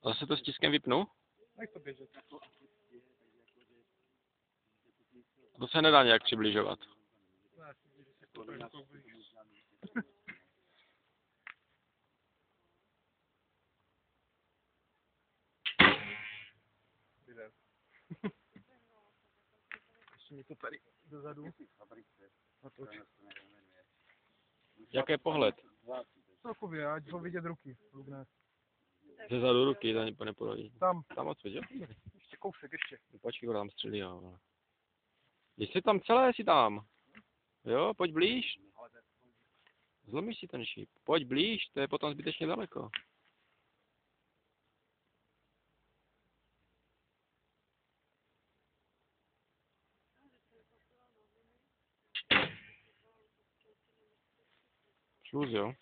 Zase to stiskem vypnu? Nech to běžet. To se nedá nějak přibližovat. Ne, že si to tak jako ještě mi to tady dozadu. Jaký pohled? Celkově, ať ho vidět ruky, lukne. Ze zadu ruky, to nepodají. Tam odsud, jo? ještě kousek, ještě. Počkej, ho tam střelí, jo. Jsi tam celé, si tam. Jo, pojď blíž. Zlomíš si ten šíp. Pojď blíž, to je potom zbytečně daleko. Šluz, jo.